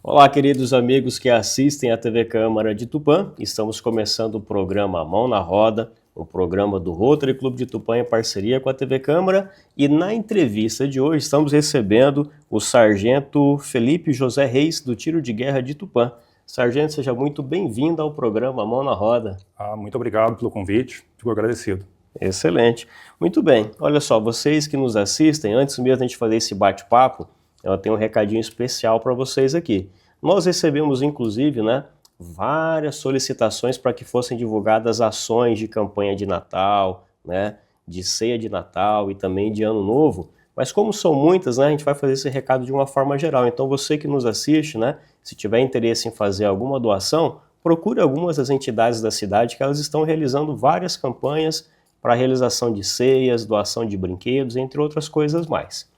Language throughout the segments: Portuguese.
Olá, queridos amigos que assistem à TV Câmara de Tupã. Estamos começando o programa Mão na Roda, o programa do Rotary Clube de Tupã em parceria com a TV Câmara. E na entrevista de hoje estamos recebendo o Sargento Felipe José Reis, do Tiro de Guerra de Tupã. Sargento, seja muito bem-vindo ao programa Mão na Roda. Muito obrigado pelo convite, fico agradecido. Excelente. Muito bem. Olha só, vocês que nos assistem, antes mesmo de a gente fazer esse bate-papo, eu tenho um recadinho especial para vocês aqui. Nós recebemos, inclusive, várias solicitações para que fossem divulgadas ações de campanha de Natal, de ceia de Natal e também de Ano Novo. Mas como são muitas, a gente vai fazer esse recado de uma forma geral. Então você que nos assiste, se tiver interesse em fazer alguma doação, procure algumas das entidades da cidade que elas estão realizando várias campanhas para a realização de ceias, doação de brinquedos, entre outras coisas mais.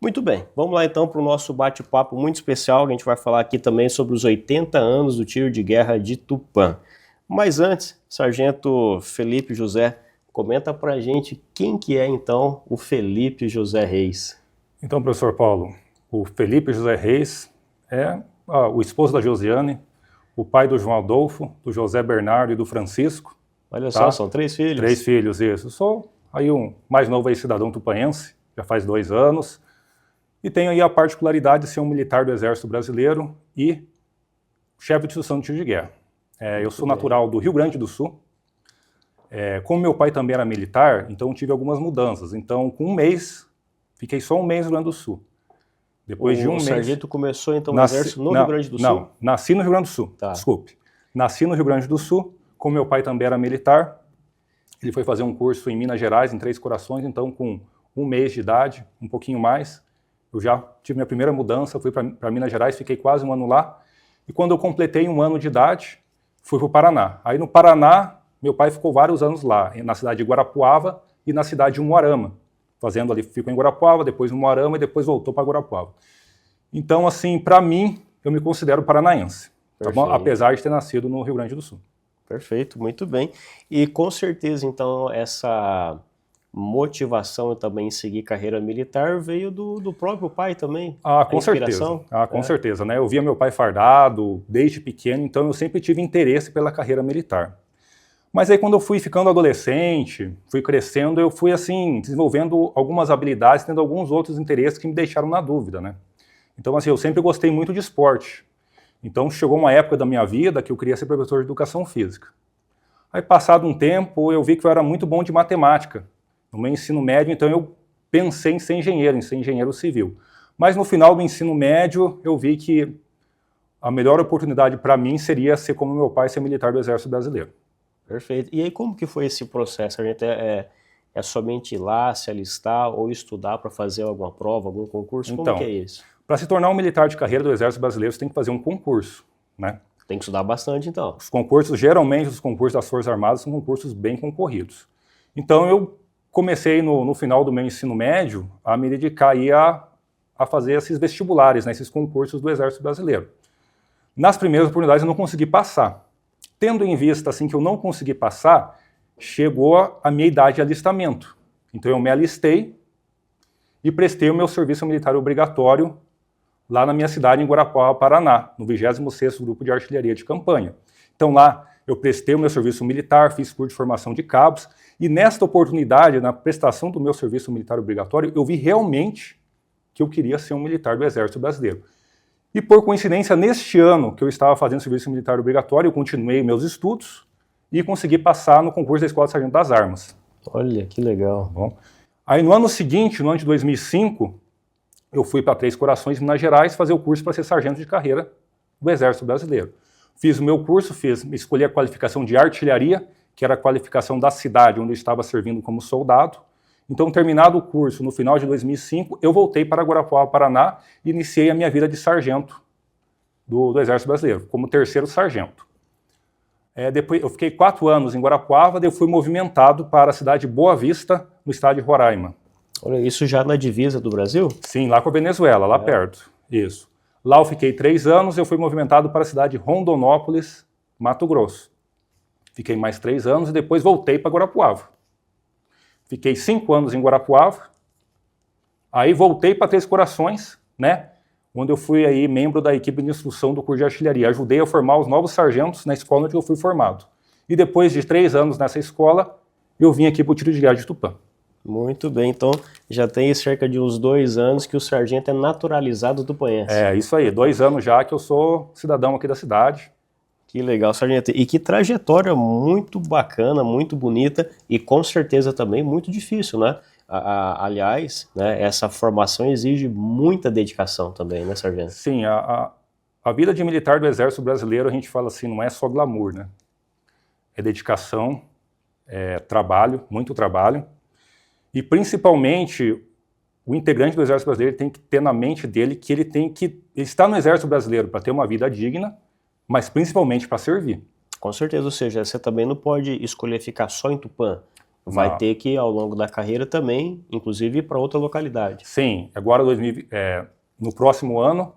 Muito bem, vamos lá então para o nosso bate-papo muito especial, que a gente vai falar aqui também sobre os 80 anos do Tiro de Guerra de Tupã. Mas antes, Sargento Felipe José, comenta para a gente quem que é então o Felipe José Reis. Então, professor Paulo, o Felipe José Reis é o esposo da Josiane, o pai do João Adolfo, do José Bernardo e do Francisco. Olha só, são 3 filhos. 3 filhos, isso. Sou aí um mais novo aí, cidadão tupanhense, já faz 2 anos. E tenho aí a particularidade de ser um militar do Exército Brasileiro e chefe de instrução de tiro de guerra. Eu sou natural do Rio Grande do Sul. Como meu pai também era militar, então tive algumas mudanças. Então, com um mês, fiquei só um mês no Rio Grande do Sul. Depois de um mês... O sargento começou então no Exército no Rio Grande do Sul? Não, nasci no Rio Grande do Sul, desculpe. Nasci no Rio Grande do Sul, como meu pai também era militar, ele foi fazer um curso em Minas Gerais, em Três Corações, então com um mês de idade, um pouquinho mais, eu já tive minha primeira mudança, fui para Minas Gerais, fiquei quase um ano lá, e quando eu completei 1 ano de idade, fui para o Paraná. Aí no Paraná, meu pai ficou vários anos lá, na cidade de Guarapuava e na cidade de Umuarama, fazendo ali, ficou em Guarapuava, depois em Umuarama e depois voltou para Guarapuava. Então, assim, para mim, eu me considero paranaense, tá bom? Apesar de ter nascido no Rio Grande do Sul. Perfeito, muito bem. E com certeza, então, essa motivação também em seguir carreira militar veio do próprio pai também? Com certeza. Com certeza, Eu via meu pai fardado desde pequeno, então eu sempre tive interesse pela carreira militar. Mas aí quando eu fui ficando adolescente, fui crescendo, eu fui assim, desenvolvendo algumas habilidades, tendo alguns outros interesses que me deixaram na dúvida, Então assim, eu sempre gostei muito de esporte. Então chegou uma época da minha vida que eu queria ser professor de educação física. Aí passado um tempo, eu vi que eu era muito bom de matemática. No meu ensino médio, então eu pensei em ser engenheiro civil. Mas no final do ensino médio, eu vi que a melhor oportunidade para mim seria ser como meu pai, ser militar do Exército Brasileiro. Perfeito. E aí como que foi esse processo? A gente é somente ir lá, se alistar ou estudar para fazer alguma prova, algum concurso? Como que é isso? Para se tornar um militar de carreira do Exército Brasileiro, você tem que fazer um concurso, Tem que estudar bastante, então. Os concursos, geralmente os concursos das Forças Armadas são concursos bem concorridos. Então eu comecei no final do meu ensino médio a me dedicar aí a fazer esses vestibulares, esses concursos do Exército Brasileiro. Nas primeiras oportunidades eu não consegui passar. Tendo em vista assim que eu não consegui passar, chegou a minha idade de alistamento. Então eu me alistei e prestei o meu serviço militar obrigatório lá na minha cidade, em Guarapuava, Paraná, no 26º Grupo de Artilharia de Campanha. Então lá eu prestei o meu serviço militar, fiz curso de formação de cabos, e nesta oportunidade, na prestação do meu serviço militar obrigatório, eu vi realmente que eu queria ser um militar do Exército Brasileiro. E por coincidência, neste ano que eu estava fazendo serviço militar obrigatório, eu continuei meus estudos e consegui passar no concurso da Escola de Sargento das Armas. Olha, que legal. Bom, aí no ano seguinte, no ano de 2005, eu fui para Três Corações, Minas Gerais, fazer o curso para ser sargento de carreira do Exército Brasileiro. Fiz o meu curso, escolhi a qualificação de artilharia, que era a qualificação da cidade onde eu estava servindo como soldado. Então, terminado o curso, no final de 2005, eu voltei para Guarapuava, Paraná, e iniciei a minha vida de sargento do Exército Brasileiro, como 3º sargento. Depois, eu fiquei 4 anos em Guarapuava, daí eu fui movimentado para a cidade de Boa Vista, no estado de Roraima. Olha, isso já na divisa do Brasil? Sim, lá com a Venezuela, lá perto. Isso. Lá eu fiquei 3 anos, eu fui movimentado para a cidade de Rondonópolis, Mato Grosso. Fiquei mais 3 anos e depois voltei para Guarapuava. Fiquei 5 anos em Guarapuava, aí voltei para Três Corações, onde eu fui aí membro da equipe de instrução do curso de artilharia. Ajudei a formar os novos sargentos na escola onde eu fui formado. E depois de 3 anos nessa escola, eu vim aqui para o tiro de guerra de Tupã. Muito bem, então já tem cerca de uns 2 anos que o sargento é naturalizado tupanhense. É, isso aí, 2 anos já que eu sou cidadão aqui da cidade. Que legal, sargento. E que trajetória muito bacana, muito bonita e com certeza também muito difícil, né? Aliás, né, essa formação exige muita dedicação também, né, sargento? Sim, a vida de militar do Exército Brasileiro, a gente fala assim, não é só glamour, né? É dedicação, é trabalho, muito trabalho. E principalmente, o integrante do Exército Brasileiro tem que ter na mente dele que ele tem que estar no Exército Brasileiro para ter uma vida digna, mas principalmente para servir. Com certeza, ou seja, você também não pode escolher ficar só em Tupã. Vai ter que, ao longo da carreira também, inclusive, ir para outra localidade. Sim, agora no próximo ano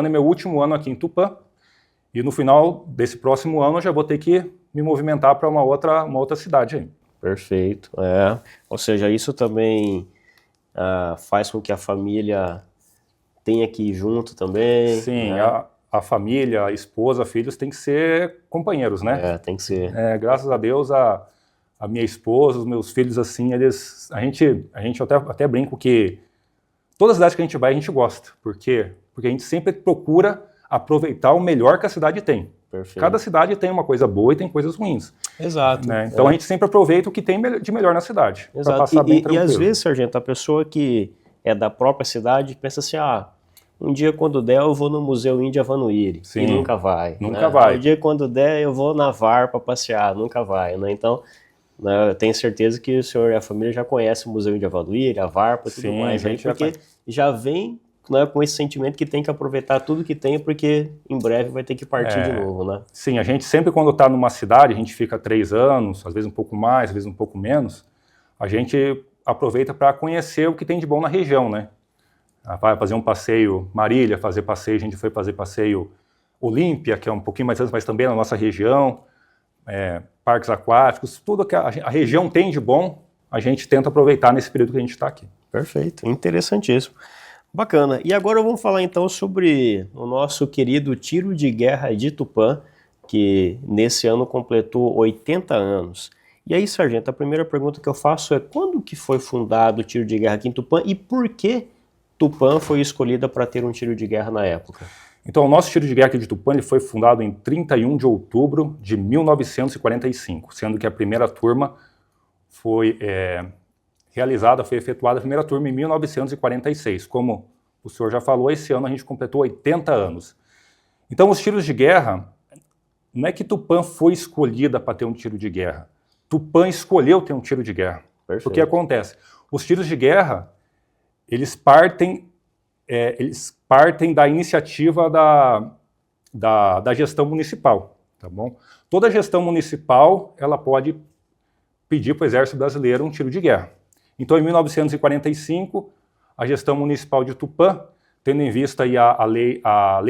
é meu último ano aqui em Tupã, e no final desse próximo ano eu já vou ter que me movimentar para uma outra cidade aí. Perfeito, Ou seja, isso também faz com que a família tenha que ir junto também. Sim, né? a família, a esposa, filhos têm que ser companheiros, né? Tem que ser. Graças a Deus, a minha esposa, os meus filhos, assim, a gente até brinca que toda cidade que a gente vai, a gente gosta. Por quê? Porque a gente sempre procura aproveitar o melhor que a cidade tem. Perfeito. Cada cidade tem uma coisa boa e tem coisas ruins. Exato. Né? Então a gente sempre aproveita o que tem de melhor na cidade. Exato. Passar bem tranquilo. E às vezes, sargento, a pessoa que é da própria cidade pensa assim, um dia quando der eu vou no Museu Índio Avanuíri. Sim, e nunca vai. Nunca vai. Um dia quando der eu vou na VAR para passear, nunca vai. Né? Então, eu tenho certeza que o senhor e a família já conhecem o Museu Índio Avanuíri, a VARPA e tudo mais, aí, porque já vem com esse sentimento que tem que aproveitar tudo que tem, porque em breve vai ter que partir de novo, né? Sim, a gente sempre quando está numa cidade, a gente fica 3 anos, às vezes um pouco mais, às vezes um pouco menos, a gente aproveita para conhecer o que tem de bom na região, né? Vai fazer um passeio Marília, a gente foi fazer passeio Olímpia, que é um pouquinho mais antes, mas também na nossa região, parques aquáticos, tudo que a região tem de bom, a gente tenta aproveitar nesse período que a gente está aqui. Perfeito, interessantíssimo. Bacana. E agora vamos falar então sobre o nosso querido Tiro de Guerra de Tupã, que nesse ano completou 80 anos. E aí, sargento, a primeira pergunta que eu faço é quando que foi fundado o Tiro de Guerra aqui em Tupã e por que Tupã foi escolhida para ter um tiro de guerra na época? Então, o nosso Tiro de Guerra aqui de Tupã ele foi fundado em 31 de outubro de 1945, sendo que a primeira turma foi efetuada a primeira turma em 1946. Como o senhor já falou, esse ano a gente completou 80 anos. Então, os tiros de guerra, não é que Tupã foi escolhida para ter um tiro de guerra. Tupã escolheu ter um tiro de guerra. Perfeito. O que acontece? Os tiros de guerra, eles partem da iniciativa da gestão municipal, tá bom? Toda gestão municipal, ela pode pedir para o Exército Brasileiro um tiro de guerra. Então, em 1945, a gestão municipal de Tupã, tendo em vista aí a lei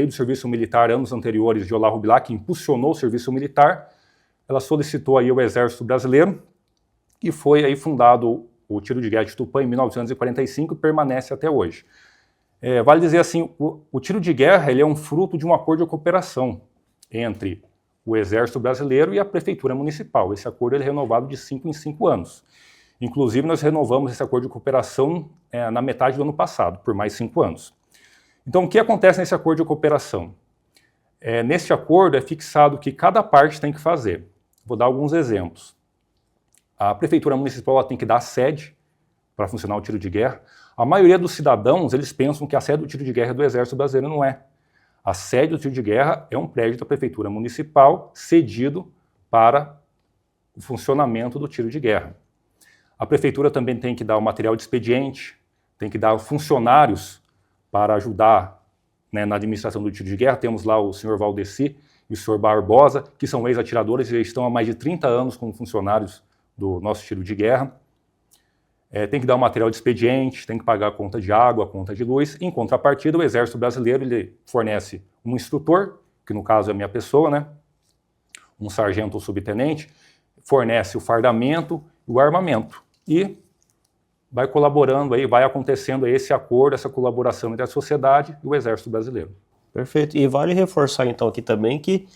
do serviço militar anos anteriores de Olavo Bilac, que impulsionou o serviço militar, ela solicitou aí o Exército Brasileiro e foi aí fundado o Tiro de Guerra de Tupã em 1945 e permanece até hoje. Vale dizer assim, o tiro de guerra ele é um fruto de um acordo de cooperação entre o Exército Brasileiro e a Prefeitura Municipal. Esse acordo ele é renovado de 5 em 5 anos. Inclusive, nós renovamos esse acordo de cooperação na metade do ano passado, por mais 5 anos. Então, o que acontece nesse acordo de cooperação? Nesse acordo é fixado o que cada parte tem que fazer. Vou dar alguns exemplos. A Prefeitura Municipal ela tem que dar a sede para funcionar o tiro de guerra. A maioria dos cidadãos, eles pensam que a sede do tiro de guerra é do Exército Brasileiro, não é. A sede do tiro de guerra é um prédio da Prefeitura Municipal cedido para o funcionamento do tiro de guerra. A Prefeitura também tem que dar o material de expediente, tem que dar funcionários para ajudar na administração do tiro de guerra. Temos lá o senhor Valdeci e o senhor Barbosa, que são ex-atiradores e estão há mais de 30 anos como funcionários do nosso tiro de guerra. Tem que dar o material de expediente, tem que pagar a conta de água, a conta de luz. Em contrapartida, o Exército Brasileiro ele fornece um instrutor, que no caso é a minha pessoa, né? Um sargento ou subtenente, fornece o fardamento e o armamento. E vai colaborando aí, vai acontecendo aí esse acordo, essa colaboração entre a sociedade e o Exército Brasileiro. Perfeito. E vale reforçar então aqui também que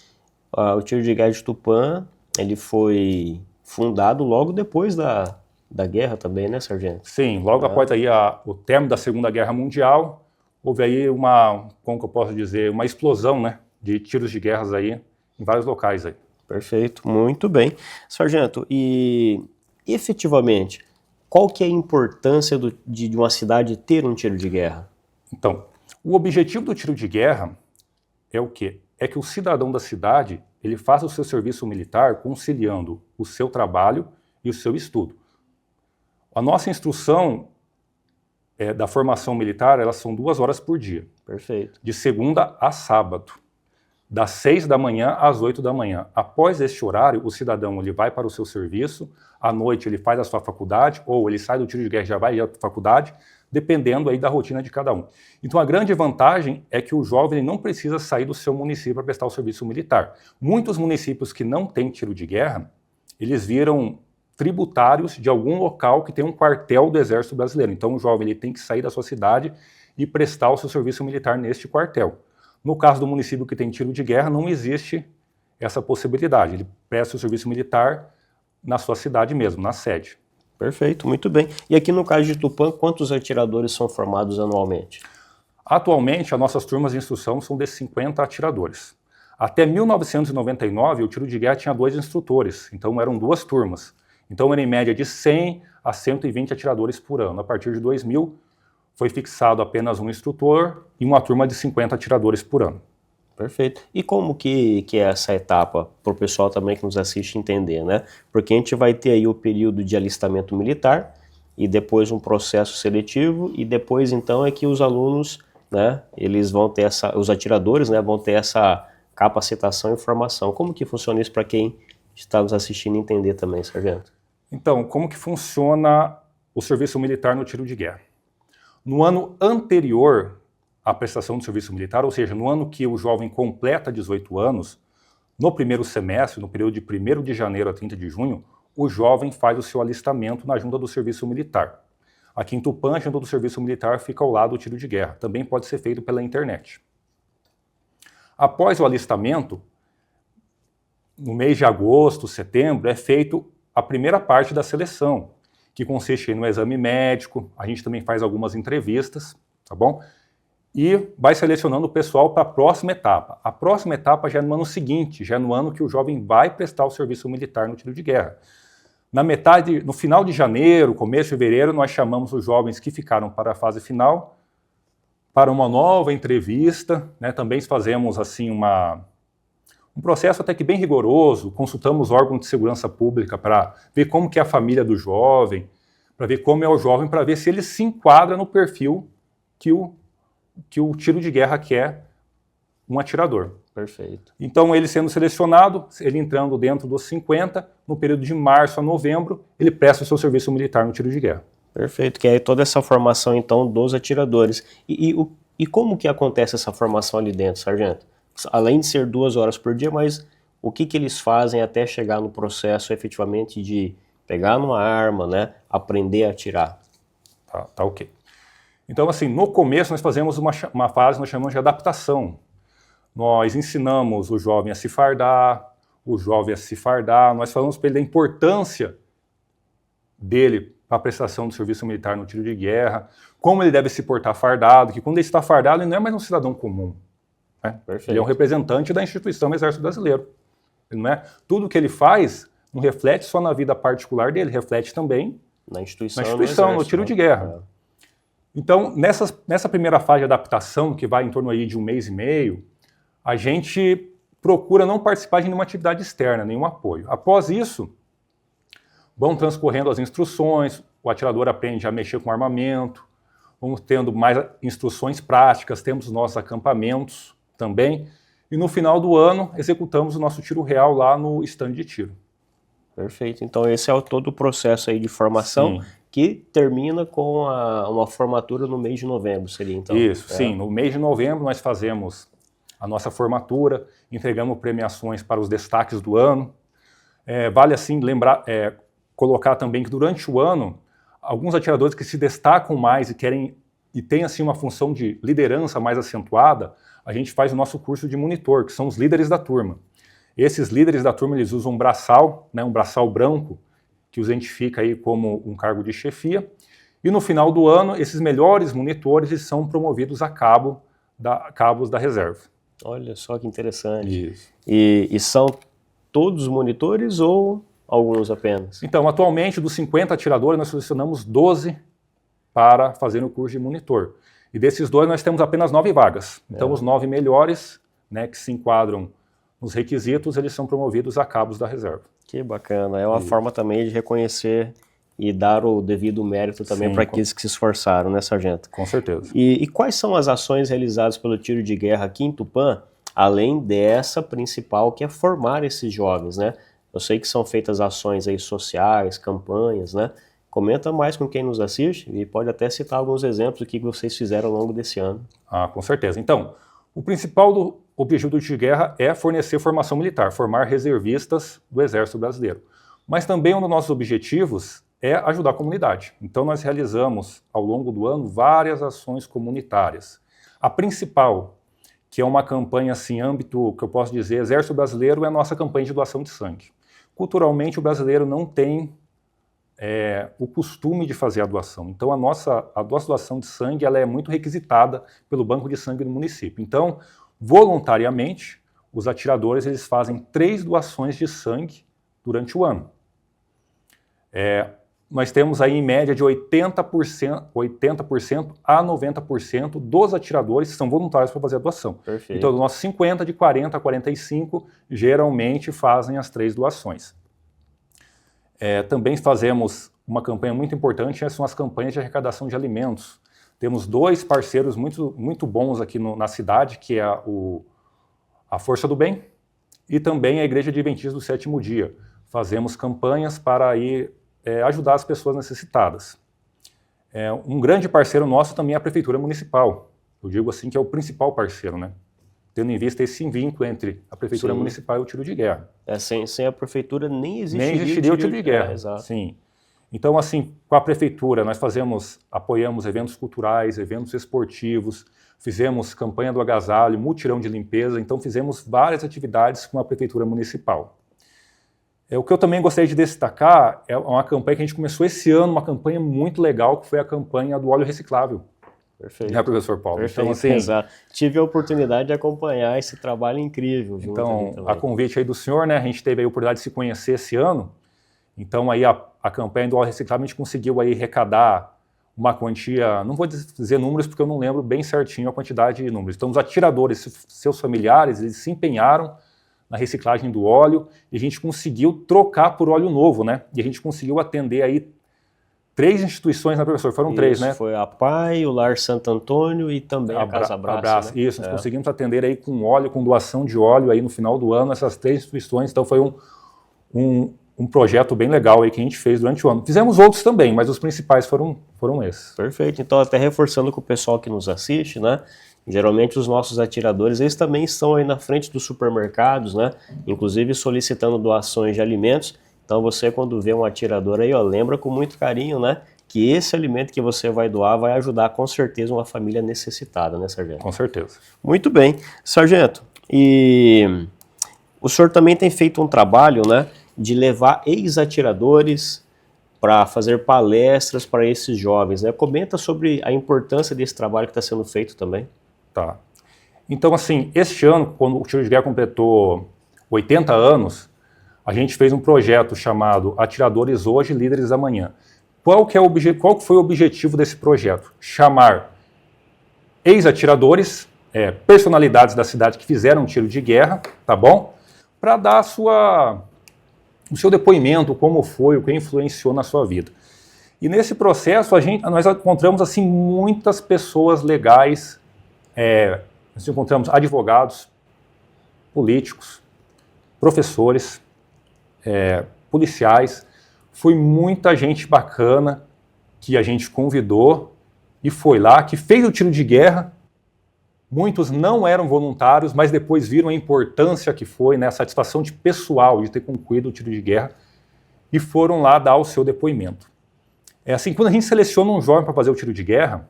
o Tiro de Guerra de Tupã, ele foi fundado logo depois da guerra também, né, sargento? Sim, logo após aí o término da Segunda Guerra Mundial, houve aí como que eu posso dizer, uma explosão, né, de tiros de guerras aí em vários locais aí. Perfeito, muito bem. Sargento, e efetivamente, qual que é a importância de uma cidade ter um tiro de guerra? Então, o objetivo do tiro de guerra é o quê? É que o cidadão da cidade, ele faça o seu serviço militar conciliando o seu trabalho e o seu estudo. A nossa instrução da formação militar, elas são 2 horas por dia. Perfeito. De segunda a sábado, das 6 da manhã às 8 da manhã. Após este horário, o cidadão ele vai para o seu serviço, à noite ele faz a sua faculdade, ou ele sai do tiro de guerra e já vai para a faculdade, dependendo aí da rotina de cada um. Então a grande vantagem é que o jovem ele não precisa sair do seu município para prestar o serviço militar. Muitos municípios que não têm tiro de guerra, eles viram tributários de algum local que tem um quartel do Exército Brasileiro. Então o jovem ele tem que sair da sua cidade e prestar o seu serviço militar neste quartel. No caso do município que tem tiro de guerra, não existe essa possibilidade. Ele presta o serviço militar na sua cidade mesmo, na sede. Perfeito, muito bem. E aqui no caso de Tupã, quantos atiradores são formados anualmente? Atualmente, as nossas turmas de instrução são de 50 atiradores. Até 1999, o tiro de guerra tinha 2 instrutores, então eram 2 turmas. Então era em média de 100 a 120 atiradores por ano. A partir de 2000, foi fixado apenas um instrutor e uma turma de 50 atiradores por ano. Perfeito. E como que é essa etapa, para o pessoal também que nos assiste entender, né? Porque a gente vai ter aí o período de alistamento militar e depois um processo seletivo e depois então é que os alunos, né, eles vão ter os atiradores, né, vão ter essa capacitação e formação. Como que funciona isso para quem está nos assistindo entender também, sargento? Então, como que funciona o serviço militar no tiro de guerra? No ano anterior à prestação do serviço militar, ou seja, no ano que o jovem completa 18 anos, no primeiro semestre, no período de 1º de janeiro a 30 de junho, o jovem faz o seu alistamento na junta do serviço militar. Aqui em Tupã, a junta do serviço militar fica ao lado do tiro de guerra. Também pode ser feito pela internet. Após o alistamento, no mês de agosto, setembro, é feito a primeira parte da seleção, que consiste no exame médico, a gente também faz algumas entrevistas, tá bom? E vai selecionando o pessoal para a próxima etapa. A próxima etapa já é no ano seguinte, já é no ano que o jovem vai prestar o serviço militar no tiro de guerra. No final de janeiro, começo de fevereiro, nós chamamos os jovens que ficaram para a fase final para uma nova entrevista, né? Também fazemos assim um processo até que bem rigoroso, consultamos órgãos de segurança pública para ver como que é a família do jovem, para ver como é o jovem, para ver se ele se enquadra no perfil que o tiro de guerra quer um atirador. Perfeito. Então ele sendo selecionado, ele entrando dentro dos 50, no período de março a novembro, ele presta o seu serviço militar no tiro de guerra. Perfeito, que é toda essa formação então dos atiradores. E como que acontece essa formação ali dentro, sargento? Além de ser 2 horas por dia, mas o que eles fazem até chegar no processo efetivamente de pegar numa arma, né, aprender a atirar? Tá ok. Então assim, no começo nós fazemos uma fase que nós chamamos de adaptação. Nós ensinamos o jovem a se fardar, nós falamos para ele da importância dele para a prestação do serviço militar no tiro de guerra, como ele deve se portar fardado, que quando ele está fardado ele não é mais um cidadão comum. Né? Ele é um representante da instituição Exército Brasileiro. Ele não é, tudo que ele faz não reflete só na vida particular dele, reflete também na instituição exército, no tiro de guerra. Então, nessa primeira fase de adaptação, que vai em torno aí de 1 mês e meio, a gente procura não participar de nenhuma atividade externa, nenhum apoio. Após isso, vão transcorrendo as instruções, o atirador aprende a mexer com armamento, vamos tendo mais instruções práticas, temos nossos acampamentos também, e no final do ano executamos o nosso tiro real lá no estande de tiro. Perfeito, então esse é todo o processo aí de formação. Sim. Que termina com uma formatura no mês de novembro, seria então? Isso, sim, no mês de novembro nós fazemos a nossa formatura, entregamos premiações para os destaques do ano. Vale assim lembrar, colocar também que durante o ano alguns atiradores que se destacam mais e querem e têm assim uma função de liderança mais acentuada, a gente faz o nosso curso de monitor, que são os líderes da turma. Esses líderes da turma, eles usam um braçal, né, um braçal branco, que os identifica aí como um cargo de chefia, e no final do ano, esses melhores monitores eles são promovidos a cabos da reserva. Olha só que interessante. Isso. E são todos monitores ou alguns apenas? Então, atualmente, dos 50 atiradores, nós selecionamos 12 para fazer o curso de monitor. E desses 12, nós temos apenas 9 vagas. Então, os 9 melhores, né, que se enquadram nos requisitos, eles são promovidos a cabos da reserva. Que bacana. É uma forma também de reconhecer e dar o devido mérito também para aqueles que se esforçaram, né, sargento? Com certeza. E quais são as ações realizadas pelo tiro de guerra aqui em Tupã, além dessa principal, que é formar esses jovens, né? Eu sei que são feitas ações aí sociais, campanhas, né? Comenta mais com quem nos assiste e pode até citar alguns exemplos do que vocês fizeram ao longo desse ano. Com certeza. Então, o principal objetivo do tiro de guerra é fornecer formação militar, formar reservistas do Exército Brasileiro. Mas também um dos nossos objetivos é ajudar a comunidade. Então, nós realizamos, ao longo do ano, várias ações comunitárias. A principal, que é uma campanha, assim, âmbito, que eu posso dizer, Exército Brasileiro, é a nossa campanha de doação de sangue. Culturalmente, o brasileiro não tem o costume de fazer a doação. Então, a nossa doação de sangue ela é muito requisitada pelo Banco de Sangue do município. Então, voluntariamente, os atiradores eles fazem 3 doações de sangue durante o ano. Nós temos aí, em média, de 80% a 90% dos atiradores que são voluntários para fazer a doação. Perfeito. Então, dos nossos 50, de 40 a 45, geralmente fazem as 3 doações. Também fazemos uma campanha muito importante, são as campanhas de arrecadação de alimentos. Temos 2 parceiros muito bons aqui na cidade, que é a Força do Bem e também a Igreja Adventista do Sétimo Dia. Fazemos campanhas para ajudar as pessoas necessitadas. Um grande parceiro nosso também é a Prefeitura Municipal. Eu digo assim que é o principal parceiro, né? Tendo em vista esse vínculo entre a Prefeitura Municipal e o tiro de guerra. Sem a Prefeitura nem existiria o tiro de guerra. Exato. Sim. Então, assim, com a Prefeitura, nós apoiamos eventos culturais, eventos esportivos, fizemos campanha do agasalho, mutirão de limpeza, então fizemos várias atividades com a Prefeitura Municipal. O que eu também gostaria de destacar é uma campanha que a gente começou esse ano, uma campanha muito legal, que foi a campanha do óleo reciclável. Perfeito. Né, professor Paulo? Perfeito, então, assim, exato. Tive a oportunidade de acompanhar esse trabalho incrível. Então, a convite aí do senhor, né, a gente teve a oportunidade de se conhecer esse ano, então aí a campanha do óleo reciclável a gente conseguiu aí arrecadar uma quantia, não vou dizer números porque eu não lembro bem certinho a quantidade de números. Então, os atiradores, seus familiares, eles se empenharam na reciclagem do óleo e a gente conseguiu trocar por óleo novo, né? E a gente conseguiu atender aí 3 instituições, né, professor? Foram 3, né? Foi a PAI, o Lar Santo Antônio e também a Casa Abraço. Né? Isso, nós conseguimos atender aí com óleo, com doação de óleo aí no final do ano, essas 3 instituições. Então foi um projeto bem legal aí que a gente fez durante o ano. Fizemos outros também, mas os principais foram esses. Perfeito. Então, até reforçando com o pessoal que nos assiste, né? Geralmente os nossos atiradores, eles também estão aí na frente dos supermercados, né? Inclusive solicitando doações de alimentos. Então você, quando vê um atirador aí, lembra com muito carinho, né? Que esse alimento que você vai doar vai ajudar com certeza uma família necessitada, né, sargento? Com certeza. Muito bem. Sargento, e o senhor também tem feito um trabalho, né? De levar ex-atiradores para fazer palestras para esses jovens, né? Comenta sobre a importância desse trabalho que está sendo feito também. Tá. Então, assim, este ano, quando o tiro de guerra completou 80 anos, a gente fez um projeto chamado Atiradores Hoje, Líderes Amanhã. Qual que foi o objetivo desse projeto? Chamar ex-atiradores, personalidades da cidade que fizeram tiro de guerra, tá bom? Para dar o seu depoimento, como foi, o que influenciou na sua vida. E nesse processo, nós encontramos assim, muitas pessoas legais, nós encontramos advogados, políticos, professores, policiais. Foi muita gente bacana que a gente convidou e foi lá, que fez o tiro de guerra. Muitos não eram voluntários, mas depois viram a importância que foi, né, a satisfação pessoal de ter concluído o tiro de guerra e foram lá dar o seu depoimento. É assim, quando a gente seleciona um jovem para fazer o tiro de guerra,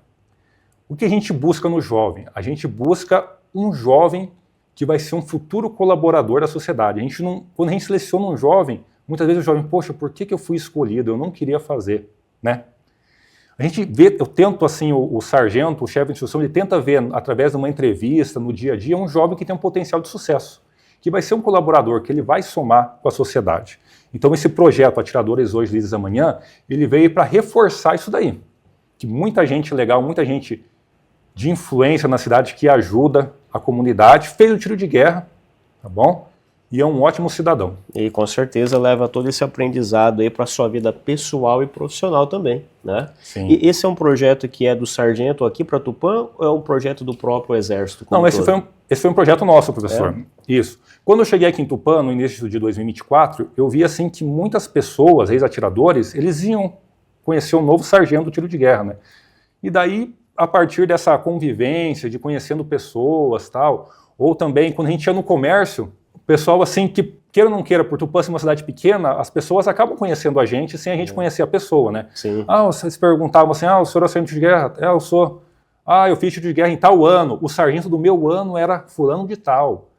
o que a gente busca no jovem? A gente busca um jovem que vai ser um futuro colaborador da sociedade. Quando a gente seleciona um jovem, muitas vezes o jovem, poxa, por que eu fui escolhido? Eu não queria fazer, né? A gente vê, eu tento assim, o sargento, o chefe de instrução, ele tenta ver, através de uma entrevista, no dia a dia, um jovem que tem um potencial de sucesso, que vai ser um colaborador, que ele vai somar com a sociedade. Então esse projeto Atiradores Hoje, Líderes Amanhã, ele veio para reforçar isso daí. Que muita gente legal, muita gente de influência na cidade que ajuda a comunidade, fez o tiro de guerra, tá bom? E é um ótimo cidadão. E com certeza leva todo esse aprendizado aí para a sua vida pessoal e profissional também, né? Sim. E esse é um projeto que é do sargento aqui para Tupã ou é um projeto do próprio Exército? Não, esse foi um projeto nosso, professor. Isso. Quando eu cheguei aqui em Tupã, no início de 2024, eu vi assim que muitas pessoas, ex-atiradores, eles iam conhecer o novo sargento do tiro de guerra, né? E daí, a partir dessa convivência, de conhecendo pessoas, tal, ou também quando a gente ia no comércio, o pessoal assim, que queira ou não queira, por Tupã ser uma cidade pequena, as pessoas acabam conhecendo a gente sem a gente conhecer a pessoa, né? Sim. Vocês perguntavam assim, o senhor é sargento de guerra? Eu sou. Eu fiz tiro de guerra em tal ano, o sargento do meu ano era fulano de tal.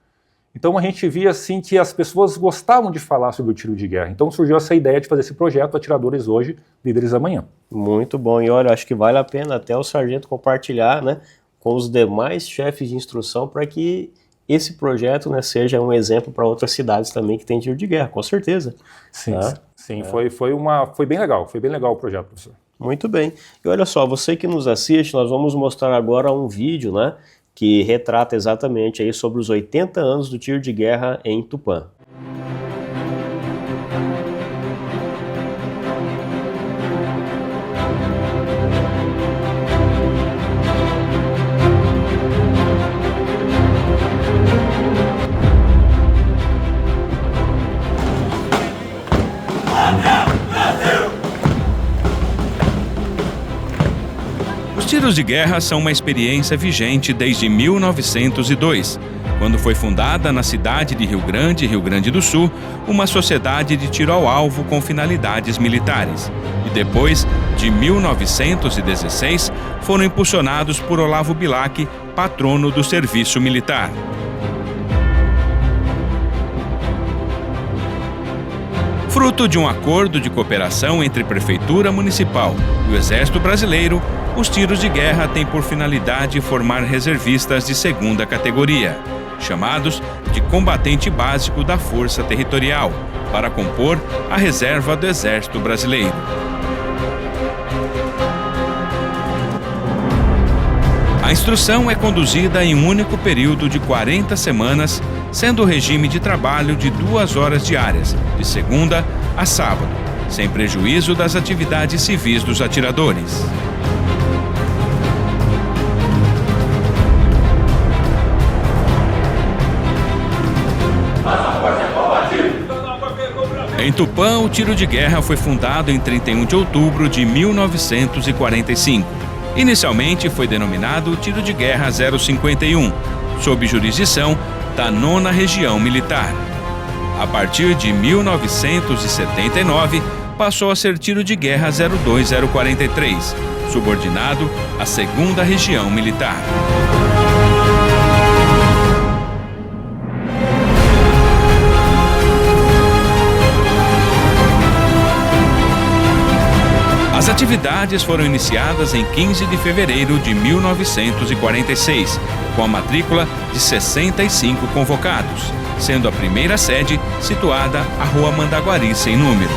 Então a gente via assim que as pessoas gostavam de falar sobre o tiro de guerra. Então surgiu essa ideia de fazer esse projeto Atiradores Hoje, Líderes Amanhã. Muito bom. E olha, acho que vale a pena até o sargento compartilhar, né, com os demais chefes de instrução para que esse projeto, né, seja um exemplo para outras cidades também que tem tiro de guerra, com certeza. Sim, sim. Foi bem legal o projeto, professor. Muito bem. E olha só, você que nos assiste, nós vamos mostrar agora um vídeo, né, que retrata exatamente aí sobre os 80 anos do tiro de guerra em Tupã. Os tiros de guerra são uma experiência vigente desde 1902, quando foi fundada na cidade de Rio Grande do Sul, uma sociedade de tiro ao alvo com finalidades militares. E depois, de 1916, foram impulsionados por Olavo Bilac, patrono do serviço militar. Fruto de um acordo de cooperação entre Prefeitura Municipal e o Exército Brasileiro, os tiros de guerra têm por finalidade formar reservistas de segunda categoria, chamados de combatente básico da Força Territorial, para compor a reserva do Exército Brasileiro. A instrução é conduzida em um único período de 40 semanas, sendo o regime de trabalho de 2 horas diárias, de segunda a sábado, sem prejuízo das atividades civis dos atiradores. Em Tupã, o tiro de guerra foi fundado em 31 de outubro de 1945. Inicialmente foi denominado Tiro de Guerra 051, sob jurisdição da 9ª Região Militar. A partir de 1979, passou a ser Tiro de Guerra 02043, subordinado à 2ª Região Militar. As atividades foram iniciadas em 15 de fevereiro de 1946, com a matrícula de 65 convocados, sendo a primeira sede situada à Rua Mandaguari sem número.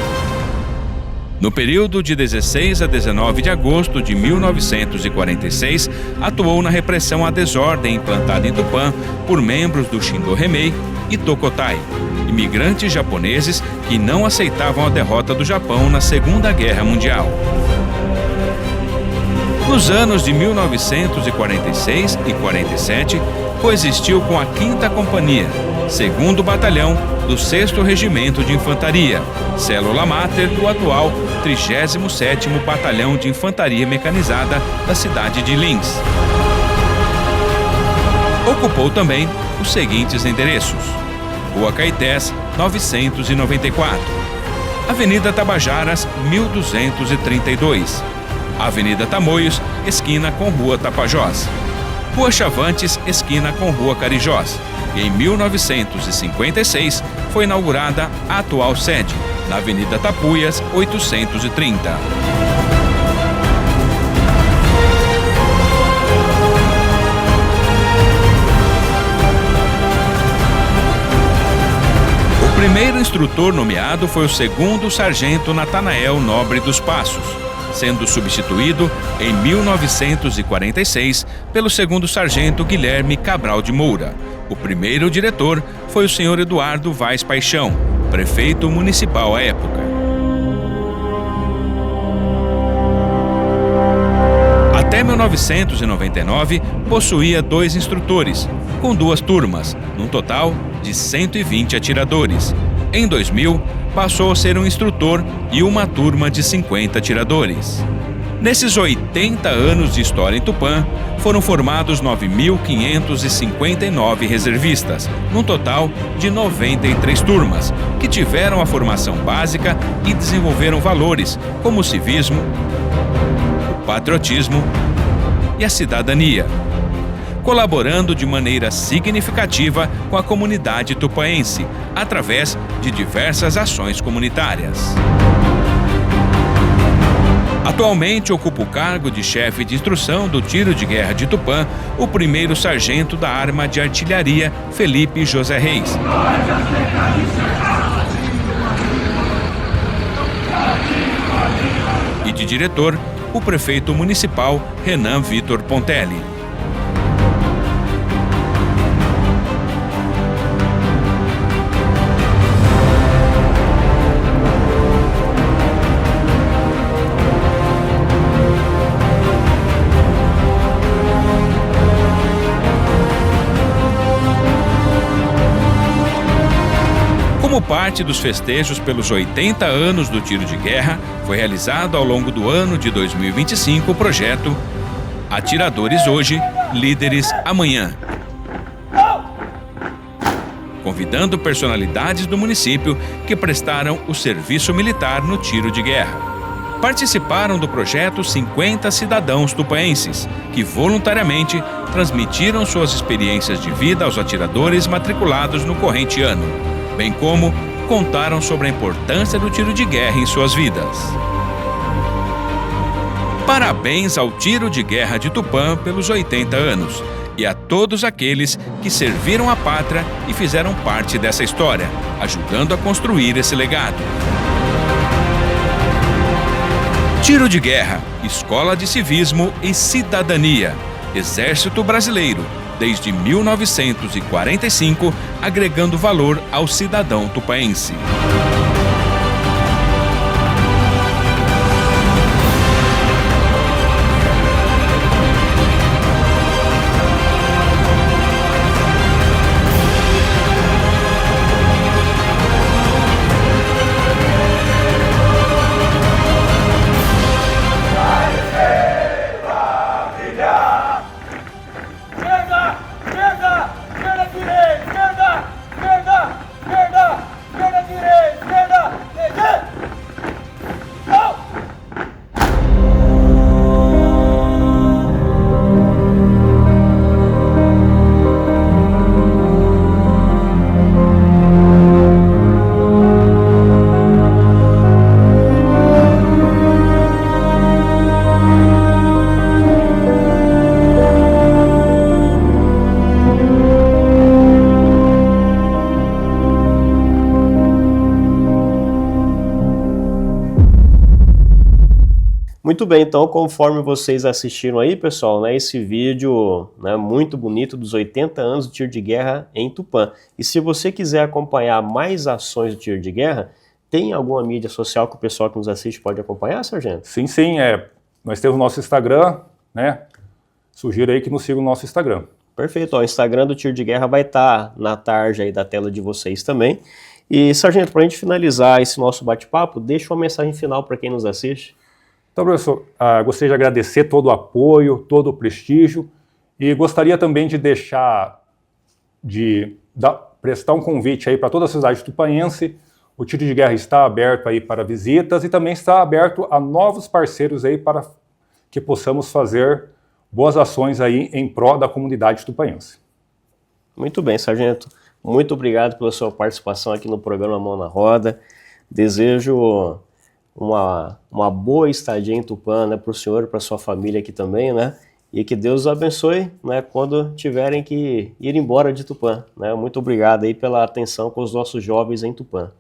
No período de 16 a 19 de agosto de 1946, atuou na repressão à desordem implantada em Tupã por membros do Shindo-Remei e Tokotai, imigrantes japoneses que não aceitavam a derrota do Japão na Segunda Guerra Mundial. Nos anos de 1946 e 47, coexistiu com a 5ª Companhia, 2º Batalhão do 6º Regimento de Infantaria, célula máter do atual 37º Batalhão de Infantaria Mecanizada da cidade de Lins. Ocupou também os seguintes endereços: Rua Caetés, 994, Avenida Tabajaras, 1232. Avenida Tamoios, esquina com Rua Tapajós. Rua Chavantes, esquina com Rua Carijós. E em 1956 foi inaugurada a atual sede, na Avenida Tapuias, 830. O primeiro instrutor nomeado foi o segundo sargento Natanael Nobre dos Passos, sendo substituído em 1946 pelo segundo sargento Guilherme Cabral de Moura. O primeiro diretor foi o senhor Eduardo Vaz Paixão, prefeito municipal à época. Até 1999, possuía 2 instrutores, com 2 turmas, num total de 120 atiradores. Em 2000, passou a ser um instrutor e uma turma de 50 atiradores. Nesses 80 anos de história em Tupã, foram formados 9.559 reservistas, num total de 93 turmas, que tiveram a formação básica e desenvolveram valores como o civismo, o patriotismo e a cidadania, colaborando de maneira significativa com a comunidade tupaense, através de diversas ações comunitárias. Atualmente ocupa o cargo de chefe de instrução do Tiro de Guerra de Tupã, o primeiro sargento da Arma de Artilharia, Felipe José Reis. E de diretor, o prefeito municipal, Renan Vitor Pontelli. Como parte dos festejos pelos 80 anos do Tiro de Guerra, foi realizado ao longo do ano de 2025 o projeto Atiradores Hoje, Líderes Amanhã, convidando personalidades do município que prestaram o serviço militar no tiro de guerra. Participaram do projeto 50 cidadãos tupaenses, que voluntariamente transmitiram suas experiências de vida aos atiradores matriculados no corrente ano, bem como contaram sobre a importância do tiro de guerra em suas vidas. Parabéns ao Tiro de Guerra de Tupã pelos 80 anos e a todos aqueles que serviram a pátria e fizeram parte dessa história, ajudando a construir esse legado. Tiro de Guerra, Escola de Civismo e Cidadania, Exército Brasileiro, desde 1945, agregando valor ao cidadão tupaense. Muito bem, então conforme vocês assistiram aí, pessoal, né, esse vídeo, né, muito bonito dos 80 anos do Tiro de Guerra em Tupã. E se você quiser acompanhar mais ações do Tiro de Guerra, tem alguma mídia social que o pessoal que nos assiste pode acompanhar, sargento? Sim, nós temos o nosso Instagram, né? Sugiro aí que nos siga o nosso Instagram. Perfeito, ó, o Instagram do Tiro de Guerra vai estar na tarja aí da tela de vocês também. E, sargento, para a gente finalizar esse nosso bate-papo, deixa uma mensagem final para quem nos assiste. Então, professor, gostaria de agradecer todo o apoio, todo o prestígio e gostaria também de prestar um convite aí para toda a sociedade tupaense, O Tiro de Guerra está aberto aí para visitas e também está aberto a novos parceiros aí para que possamos fazer boas ações aí em prol da comunidade tupaniense. Muito bem, sargento. Muito obrigado pela sua participação aqui no programa Mão na Roda. Desejo uma boa estadia em Tupã, né, para o senhor e para sua família aqui também, né? E que Deus os abençoe, né, quando tiverem que ir embora de Tupã, né? Muito obrigado aí pela atenção com os nossos jovens em Tupã.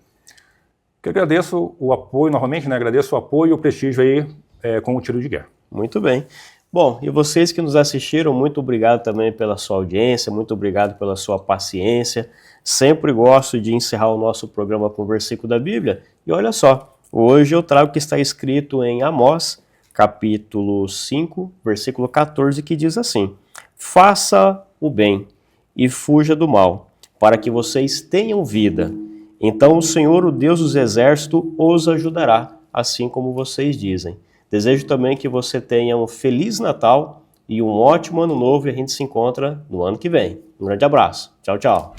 Eu agradeço o apoio novamente, né? Agradeço o apoio e o prestígio aí com o Tiro de Guerra. Muito bem. Bom, e vocês que nos assistiram, muito obrigado também pela sua audiência, muito obrigado pela sua paciência. Sempre gosto de encerrar o nosso programa com um versículo da Bíblia. E olha só, hoje eu trago o que está escrito em Amós, capítulo 5, versículo 14, que diz assim: faça o bem e fuja do mal, para que vocês tenham vida. Então o Senhor, o Deus dos exércitos, os ajudará, assim como vocês dizem. Desejo também que você tenha um Feliz Natal e um ótimo Ano Novo, e a gente se encontra no ano que vem. Um grande abraço. Tchau, tchau.